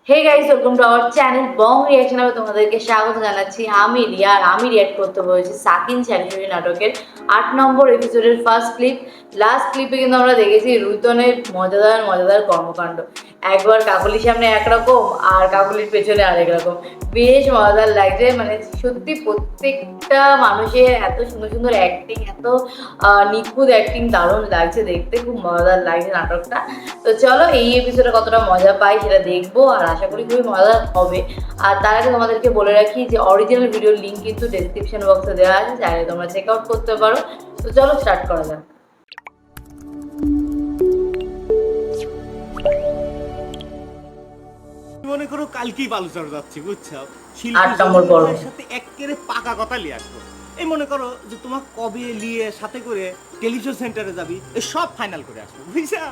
Hey guys, welcome to our channel Bong Reaction. আমি তোমাদেরকে স্বাগত জানাচ্ছি। আমি রিয়া আর আমি রিয়াক্ট করতে বলেছি সাকিন চ্যারিটি নাটকের ৮ নম্বর এপিসোডের ফার্স্ট ক্লিপ। লাস্ট ক্লিপে কিন্তু আমরা দেখেছি রুতনের মজাদার মজাদার কর্মকাণ্ড। একবার কাকলির সামনে একরকম আর কাকলির পেছনে আরেক রকম। বেশ মজাদার লাগছে, মানে সত্যি প্রত্যেকটা মানুষের এত সুন্দর সুন্দর অ্যাক্টিং, এত নিখুঁত অ্যাক্টিং, দারুণ লাগছে দেখতে, খুব মজাদার লাগছে নাটকটা। তো চলো এই এপিসোডে কতটা মজা পাই সেটা দেখবো, আর আশা করি খুবই মজা হবে। আর তার আগে তোমাদেরকে বলে রাখি যে অরিজিনাল ভিডিওর লিঙ্ক কিন্তু ডেসক্রিপশন বক্সে দেওয়া আছে, চাইলে তোমরা চেক আউট করতে পারো। তো চলো স্টার্ট করা যাক। মনে করো কালকেই বালুচর যাচ্ছি, বুঝছো? ৮ নম্বর পর্ব। শিল্পীর সাথে একেবারে পাকা কথা লিয়ে আসবো। এই মনে করো যে তোমার কবে লিয়ে সাথে করে টেলিভিশন সেন্টারে যাবি, এই সব ফাইনাল করে আসবো, বুঝছা?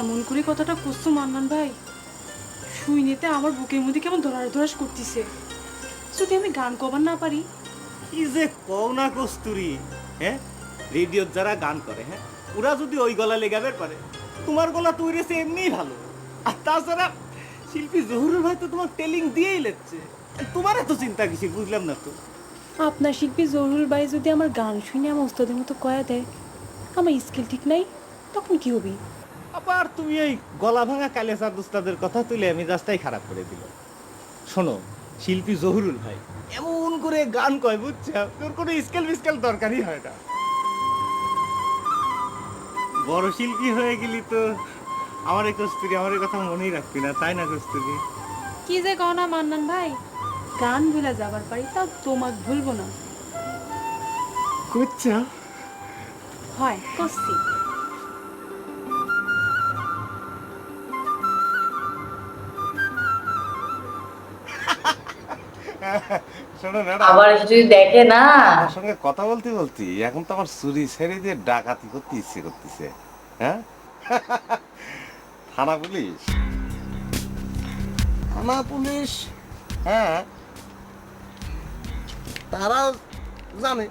এমন করে কথাটা করছো মান্নান ভাই, শুই নিতে আমার বুকের মধ্যে কেমন ধরাস করতেছে। যদি আমি গান কবার না পারি। কি যে কও না কস্তুরি, হ্যাঁ? রেডিওর যারা গান করে, হ্যাঁ, ওরা যদি ওই গলা লেগাবে পারে, তোমার গলা তো উড়েছে এমনিই ভালো। আর তাছাড়া শিল্পী জহুরুল ভাই তো তোমার টেলিং দিয়েই লেচ্ছে, তোমার এত চিন্তা কিসে, বুঝলাম না তো। আপনার শিল্পী জহুরুল ভাই যদি আমার গান শুনে আমার ওস্তাদের মতো কয়া দেয়, আমার স্কিল ঠিক নাই, তখন কি হবি? আবার তুমি এই গলা ভাঙা কালেসার দোস্তাদের কথা তুলে মেজাজটাই খারাপ করে দিল। শোনো, শিল্পী জহুরুল ভাই এমন করে গান কয়, বুঝছো? তোর কোনো স্কেল বিস্কেল দরকারই হয় না। বড় শিল্পী হয়ে গেলি তো আমার এই কস্তুরি, আমার এই কথা মনেই রাখবি না, তাই না কস্তুরি? কি যে কও না মান্নান ভাই, গান ভুলে যাবার পারি, তাও তোমাক ভুলবো না। বুঝছো? হয় করছি। শোনো না, আবার এসে যদি দেখে না। আমার সঙ্গে কথা বলতে বলতে এখন তো আমার চুরি ছেড়ে দিয়ে ডাকাতি করতে ইচ্ছে করতেছে। হ্যাঁ, থানা পুলিশ, থানা পুলিশ, হ্যাঁ, তারাও জানে।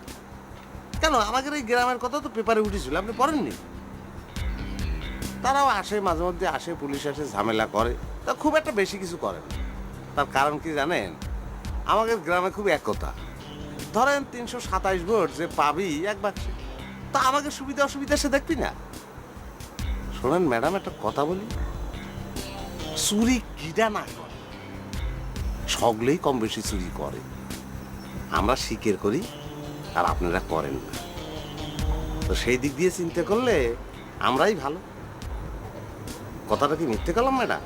কেন, আমাদের এই গ্রামের কথা তো পেপারে উঠেছিল, আপনি পড়েননি? তারাও আসে, মাঝে মধ্যে আসে, পুলিশ আসে, ঝামেলা করে, তা খুব একটা বেশি কিছু করে না। তার কারণ কি জানেন? আমাদের গ্রামে খুব একতা। ধরেন ৩২৭ ভোট যে পাবি এক বাক্সে, তা আমাকে সুবিধা অসুবিধা সে দেখবি না। শোনেন ম্যাডাম, একটা কথা বলি, চুরি কিটা না করে, সকলেই কম বেশি চুরি করে। আমরা স্বীকার করি আর আপনারা করেন না, তো সেই দিক দিয়ে চিন্তা করলে আমরাই ভালো। কথাটা কি মিথ্যে করলাম ম্যাডাম?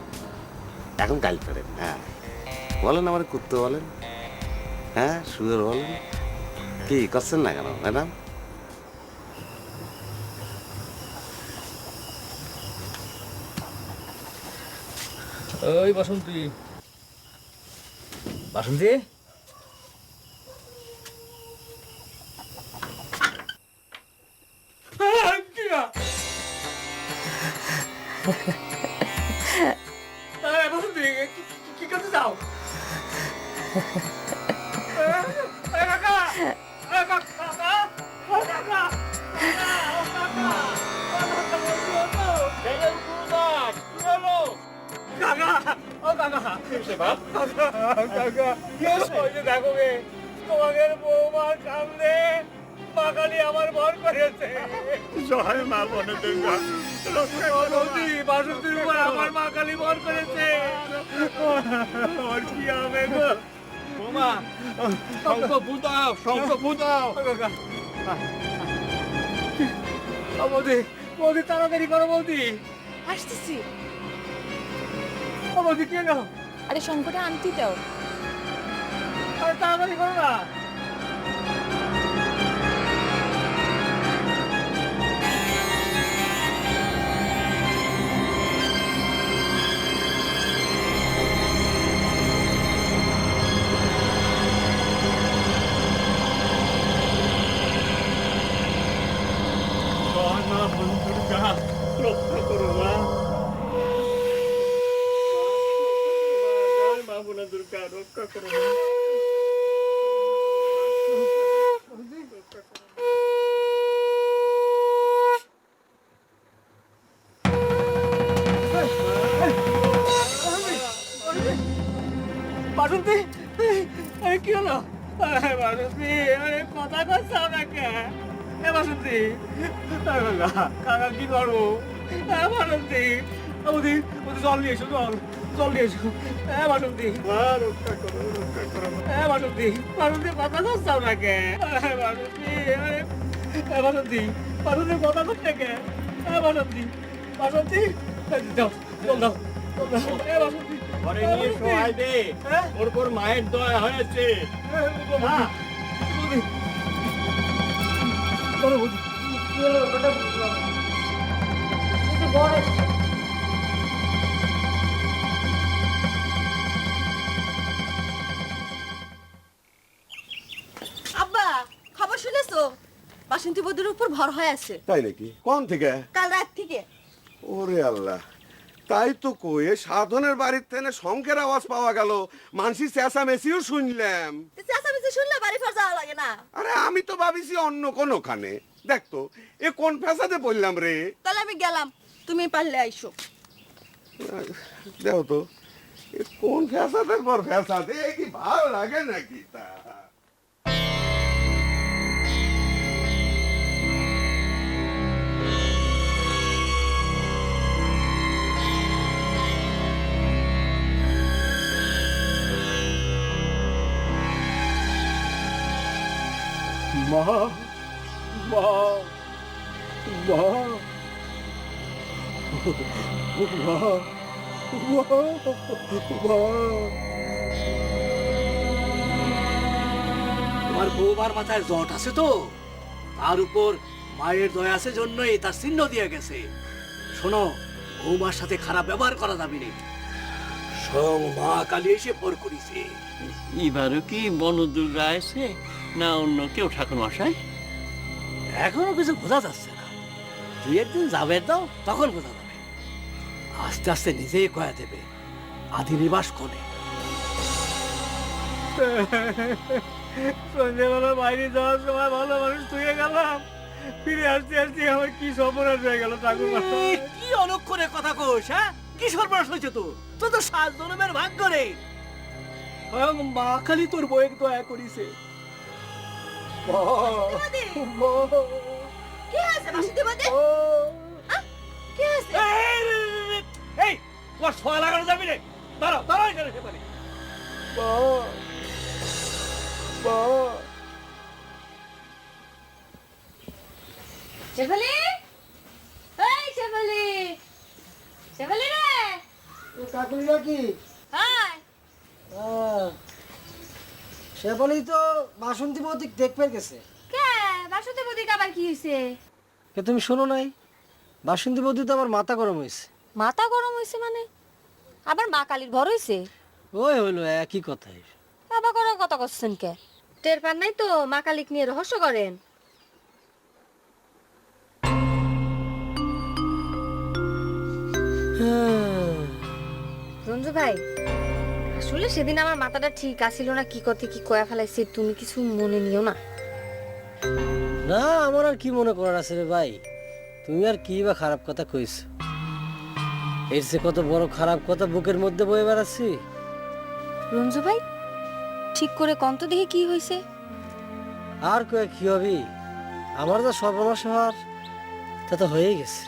এখন গাইল করেন, হ্যাঁ বলেন, আমার কুত্তে বলেন, হ্যাঁ শুয়োর বলেন, কি করছেন না কেন ম্যাডাম? ওই বাসন্তী, বাসন্তী, বাসন্তী, কি করতে চাও? তোমাদের বৌমার সামনে বাঙালি আমার ভর করেছে। জয় মা বনে দুর্গা, বাসন্তীর উপর আমার মা কালী ভর করেছে। ওর কি হবে গো? বৌমা, শঙ্খ ফুটাও, শঙ্খ ফুটাও। বৌদি, বৌদি তাড়াতাড়ি করো বৌদি। আসতেছি। বৌদি কে নাও? আরে শঙ্করে আনতি দাও। আরে তাড়াতাড়ি করো না। জয় মা বন দুর্গা, রক্ষা করো মা। জয় মা বন দুর্গা, রক্ষা করো মা। বাসন্তী কি হলো? বাসন্তী কথা করছাও না কে? বাসন্তী কাকা কি করবো? বাসন্তী ওদি জল নিয়ে এসো, জল নিয়ে এসো। বাসন্তী রক্ষা করো, রক্ষা করো। বাসন্তী বাসন্তী কথা করছাও না কে? বাসন্তী বাসন্তী বাসন্তী কথা করছে কে? বাসন্তী বাসন্তী দাও জল দাও। ঘরে নিয়ে শোয়াই দে, ওর পর মায়ের দয়া হয়েছে। আব্বা খবর শুনেছো? বাসন্তী বৌদির উপর ভর হয়ে আছে তাই নাকি? কোন থেকে? কাল রাত থেকে। ওরে আল্লাহ, তাই তো কই এ সাধনের বাড়ির থেকে শঙ্কের আওয়াজ পাওয়া গেল, মানসি চেঁচামেচিও শুনলাম। চেঁচামেচি শুনলে বাড়ি ফের যাওয়া লাগে না? আরে আমি তো ভাবিছি অন্য কোনোখানে। দেখতো এ কোন ফেসাদে বললাম রে। তাহলে আমি গেলাম, তুমি পারলে আইসো। দেখো তো এ কোন ফেসাদের পর ফেসাদে, এ কি ভালো লাগে নাকি তা? মা মা মা তোমার বৌমার মাথায় জট আছে তো, তার উপর মায়ের দয়া আছে জন্যই তার চিহ্ন দিয়ে গেছে। শোনো, বৌমার সাথে খারাপ ব্যবহার করা যাবে না। স্বয়ং মা কালী এসে পর করিছে। এবারও কি বনদুর্গা আছে না অন্য কেউ ঠাকুর মশাই? এখনো কিছু বোঝা যাচ্ছে না, দুই একদিন যাবে দাও, তখন বোঝা যাবে। আস্তে আস্তে নিজেই কয়া দেবে আদি নিবাস কোনে। সন্ধ্যেবেলা বাইরে যাওয়ার সময় ভালো মানুষ তুই গেলাম, ফিরে আসতে আসতে আমার কি সর্বনাশ হয়ে গেল ঠাকুর মশাই। কি অলক্ষণে কথা কোস, হ্যাঁ? কি সর্বনাশ হয়েছে তো? তোর তো 7 জন্মের ভাগ করে। স্বয়ং মা কালী তোর বইয়ের দয়া করিছে। কি হয়েছে বাসন্তী বৌদি? কি হয়েছে? এই তোমার সোয়া লাগানো যাবি রে, দাঁড়াও দাঁড়াও এখানে সেখানে। শেফালি, এই শেফালি, শেফালি রে, কাকুলি নাকি? হাই। শেফালি তো বাসন্তী বৌদি দেখবে গেছে। কে বাসন্তী বৌদি আবার কি হয়েছে? কে তুমি শোনো নাই? বাসন্তী বৌদি তো আমার মাথা গরম হয়েছে। মাথা গরম হয়েছে মানে? আবার মা কালীর ভর হয়েছে? ওই হইলো একই কথাই। আবার কোনো কথা করছেন কে? টের পান নাই তো মা কালীক নিয়ে রহস্য করেন? রঞ্জু ভাই, আসলে সেদিন আমার মাথাটা ঠিক আছিল না, কি কথা কি কয়া ফেলাইছে, তুমি কিছু মনে নিও না। না, আমার আর কি মনে করার আছে রে ভাই? তুমি আর কি বা খারাপ কথা কইছো? এর যে কত বড় খারাপ কথা বুকের মধ্যে বয়ে বেড়াচ্ছি। রঞ্জু ভাই, ঠিক করে কন্ত দেখে কি হয়েছে? আর কয়ে কি হবি? আমার তো সর্বনাশ হওয়ার তা তো হয়েই গেছে।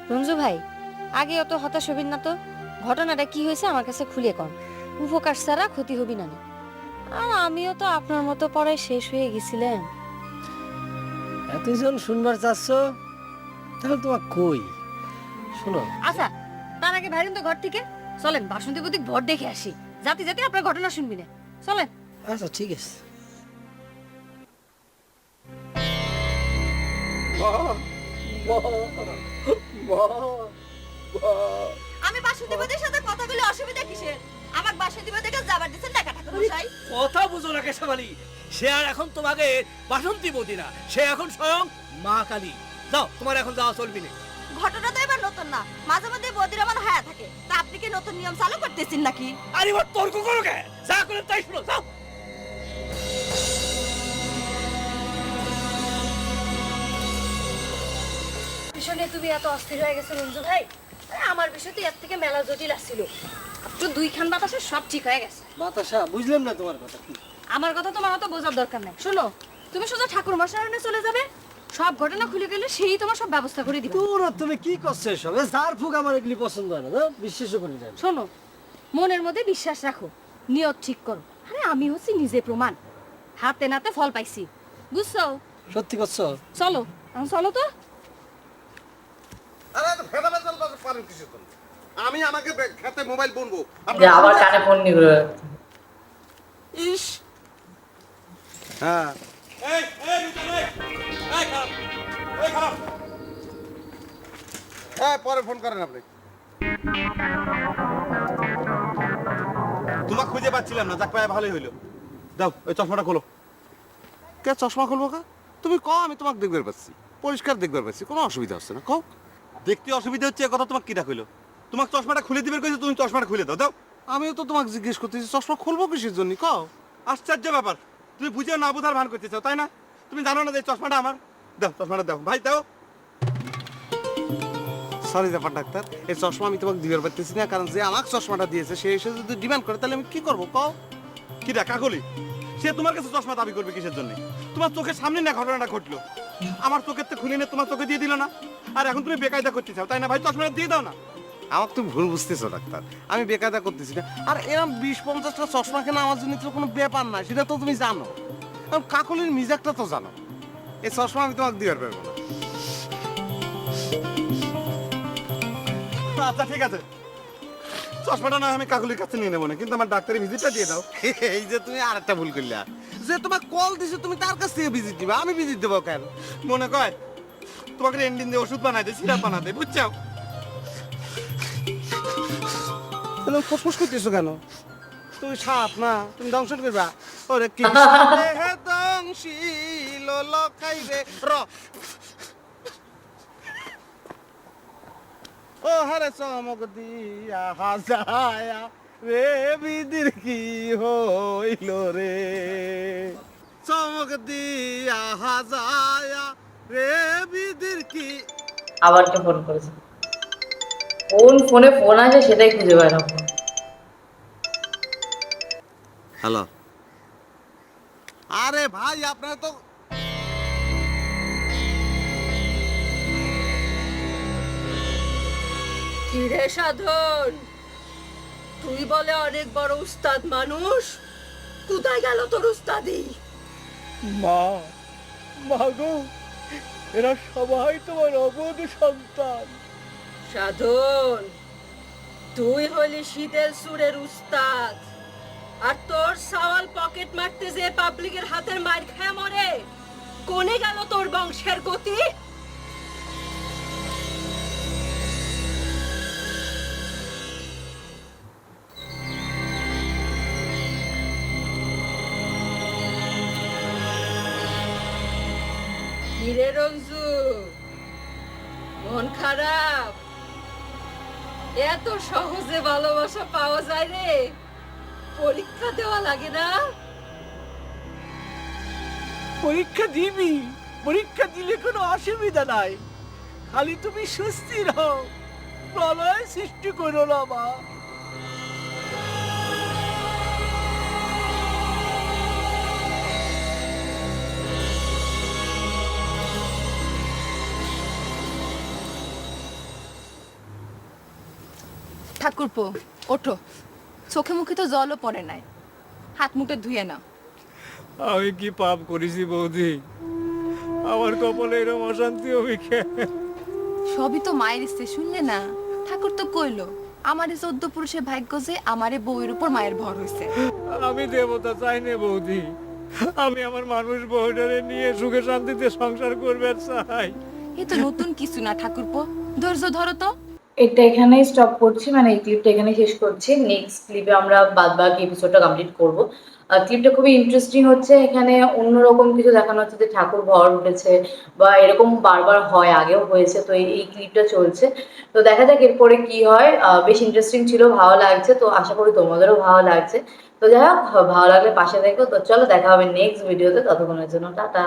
রঞ্জু ভাই, আগে অত হতাশ হবেন না তো। ঘটনাটা কি হয়েছে আমার কাছে খুলে কন, উপকার ছাড়া ক্ষতি হবি না। আর আমিও তো আপনার মতো পড়ায় শেষ হয়ে গেছিলাম। এতজন শুনবার চাচ্ছ, তাহলে তোমার কই শোনো। আচ্ছা, তার আগে বাইরেন তো ঘর থেকে। চলেন বাসন্তী বৌদিক ভর দেখে আসি, যাতে যাতে আপনার ঘটনা শুনবি না। চলেন। আচ্ছা ঠিক আছে। আমি বাসন্তী বৌদির সাথে কথা বলে অসুবিধা কিসের? আমার বাসন্তী বৌদিকে যাবার দিচ্ছেন টাকা ঠাকুর মশাই। কথা বুঝো না কেশাবালি, সে আর এখন তোমাকে বাসন্তী বৌদি না, সে এখন স্বয়ং মা কালী। যাও, তোমার এখন যাওয়া চলবি না। ঘটনা তো এবার নতুন না, মাঝে মধ্যে বৌদির আমার হায়া থাকে। তা আপনি কি নতুন নিয়ম চালু করতেছেন নাকি? আরে এবার তর্ক করো কে? যা করে তাই শুনো, যাও। বিষয় নিয়ে তুমি এত অস্থির হয়ে গেছো রঞ্জু ভাই? আরে আমার বিষয় তো এর থেকে মেলা জটিল আসছিল। তো দুইখান বাতাসে সব ঠিক হয়ে গেছে। বাতাসা বুঝলাম না তোমার কথা কি। আমার কথা তোমার অত বোঝার দরকার নাই। শোনো, তুমি সোজা ঠাকুর মশাই চলে যাবে, সব ঘটনা খুলে গেলে সেই তোমার সব ব্যবস্থা করে দিবে। তোরা তুমি কি করছো এসব? যার ফুক আমার এগুলি পছন্দ হয় না, না বিশ্বাসও করি না। শোনো, মনের মধ্যে বিশ্বাস রাখো, নিয়ত ঠিক করো। আরে আমি হচ্ছি নিজে প্রমাণ, হাতে নাতে ফল পাইছি, বুঝছো? সত্যি করছো? চলো এখন চলো তো। আরে এত ভেদাভেদাল পারেন কিসের জন্য? আমি আমাকে খেতে মোবাইল বুনবো, যে আবার কানে ফোন নিয়ে ইস হ্যাঁ হ্যাঁ পরে ফোন করেন আপনি। তোমাকে খুঁজে পাচ্ছিলাম না, যাক পায়ে ভালোই হইলো। দাও ওই চশমাটা খোলো। কে চশমা খুলবো কা? তুমি কও, আমি তোমাকে দেখবার পাচ্ছি, পরিষ্কার দেখবার পাচ্ছি, কোনো অসুবিধা হচ্ছে না, কও। দেখতে অসুবিধা হচ্ছে, কথা তোমাকে কিটা কইলো? তোমাকে চশমাটা খুলে দিবে কইছে, তুমি চশমাটা খুলে দাও। দাও। আমিও তো তোমাকে জিজ্ঞেস করতেছি চশমা খুলবো কিসের জন্য, কও। আশ্চর্য ব্যাপার, তুমি বুঝেও না বুঝার ভান করতেছো, তাই না? তুমি জানো না যে এই চশমাটা আমার? দাও চশমাটা দাও ভাই, দাও। সরি ব্যাপার ডাক্তার, এই চশমা আমি তোমাকে দিবার পারতেছি না, কারণ যে আমাকে চশমাটা দিয়েছে সে এসে যদি ডিমান্ড করে তাহলে আমি কি করবো, কও। কি দেখা কলি? সে তোমার কাছে চশমা দাবি করবে কিসের জন্য? তোমার চোখের সামনে না ঘটনাটা ঘটলো, আমার চোখের তো খুলে নিয়ে তোমার চোখে দিয়ে দিল না, আর এখন তুমি বেকায়দা করতে চাও, তাই না ভাই? চশমাটা দিয়ে দাও না। আমাকে তুমি ভুল বুঝতেছো ডাক্তার, আমি বেকায়দা করতেছি না। আর এরকম 20-50টা চশমা কেনা আমার জন্য তো কোনো ব্যাপার না, সেটা তো তুমি জানো। কারণ কাকলির মিজাকটা তো জানো, এই চশমা আমি তোমাকে দিবার পারবো না। আচ্ছা ঠিক আছে, চশমাটা না আমি কাকুলির কাছে নিয়ে নেবো না, কিন্তু আমার ডাক্তারি ভিজিটটা দিয়ে দাও। এই যে তুমি আরেকটা ভুল করলা, যে তোমার কল দিছে তুমি তার কাছ থেকে ভিজিট দিবা, আমি ভিজিট দেবো কেন? মনে কয় তোমাকে এন্ডিন দিয়ে ওষুধ বানাই দেয়, সিরাপ বানাতে, বুঝছো? তাহলে ফুসফুস করতেছো কেন? তুমি সাপ না, তুমি দংশন করবা। ওরে কি হে দংশিল লখাই রে র ও হারে চমক দিয়া হাজায়া রে বিদির কি হইল রে, চমক দিয়া হাজায়া রে বিদির কি। আবার কে ফোন করেছে? ফোনে ফোন আছে সেটাই খুঁজে পায় না। হ্যালো, আরে ভাই আপনারা তো কি রে সাধন, তুই বলে অনেক বড় উস্তাদ মানুষ, কোথায় গেল তোর উস্তাদি? মা, মা গো, এরা সবাই তোমার অবধ সন্তান। সাধন, তুই হলি শীতের সুরের উস্তাদ, আর তোর সাওয়াল পকেট মারতে যে পাবলিকের হাতের মার খায় মরে, কোনে গেল তোর বংশের গতি? কিরে রঞ্জু, মন খারাপ? এত সহজে ভালোবাসা পাওয়া যায় রে? পরীক্ষা দেওয়া লাগে না? পরীক্ষা দিবি, পরীক্ষা দিলে কোনো অসুবিধা নাই, খালি তুমি সুস্থির হও, প্রলয় সৃষ্টি করো না মা। ঠাকুরপো ওঠো, চোখে মুখে তো জলও পড়ে নাই, হাত মুখে ধুয়ে নাও। আমি কি পাপ করেছি বৌদি? আমার কপালে এরকম অশান্তি হবে কেন? সবই তো মায়ের ইচ্ছে, শুনলে না? ঠাকুর তো কইলো আমারে 14 পুরুষের ভাগ্য যে আমারে বউয়ের উপর মায়ের ভর হইছে। আমি দেবতা চাই না বৌদি, আমি আমার মানুষ বউটারে নিয়ে সুখে শান্তিতে সংসার করবে চাই। এ তো নতুন কিছু না ঠাকুরপো, ধৈর্য ধরো তো। এটা এখানেই স্টপ করছি, মানে এই ক্লিপটা এখানে শেষ করছি। নেক্সট ক্লিপে আমরা বাকি এপিসোডটা কমপ্লিট করব। ক্লিপটা খুবই ইন্টারেস্টিং হচ্ছে, এখানে অন্যরকম কিছু দেখানো হচ্ছে যে ঠাকুর ভর উঠেছে বা এরকম বারবার হয়, আগেও হয়েছে, তো এই ক্লিপটা চলছে। তো দেখা যাক এরপরে কি হয়। বেশ ইন্টারেস্টিং ছিল, ভালো লাগছে, তো আশা করি তোমাদেরও ভালো লাগছে। তো যাই হোক, ভালো লাগলে পাশে দেখো। তো চলো দেখা হবে নেক্সট ভিডিওতে, ততক্ষণের জন্য টাটা।